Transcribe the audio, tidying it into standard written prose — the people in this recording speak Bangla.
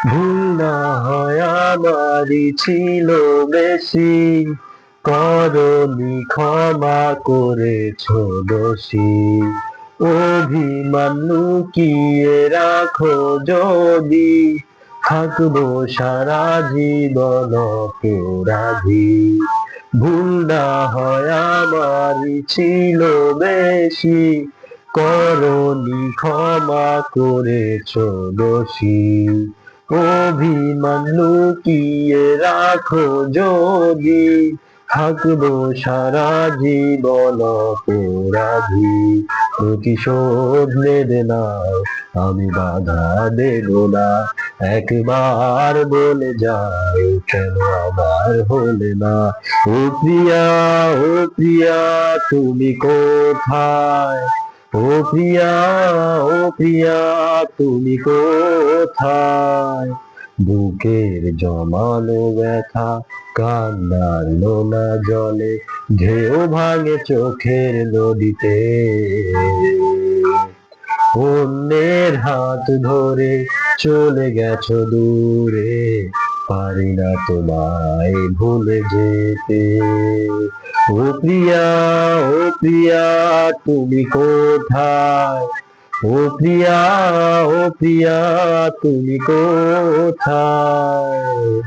ভুল না হয় আমারই ছিল বেশি, করনি ক্ষমা করেছ দোষী। অভিমান লুকিয়ে রাখো যদি, থাকবো সারা জীবন অপরাধী। ভুল না হয় আমারই ছিল বেশি, করনি ক্ষমা করেছ দোষী। অভিমান লুকিয়ে রাখো যদি, থাকবো সারা জীবন অপরাধী। প্রতিশোধ নেবে না, আমি বাধা দেব না, একবার বলে যাও কেন আবার হলে না। ও প্রিয়া, ও প্রিয়া, তুমি কোথায়? ও প্রিয়া, ও প্রিয়া, তুমি কোথায়? বুকের জমানো ব্যথা কান্নার লোনা জলে, ঢেউ ভাঙে চোখের নদীতে। অন্যের হাত ধরে চলে গেছো দূরে, পারি না তোমায় ভুলে যেতে। ও প্রিয়া, ও প্রিয়া, তুমি কোথায়? ও প্রিয়া, ও প্রিয়া, তুমি কোথায়?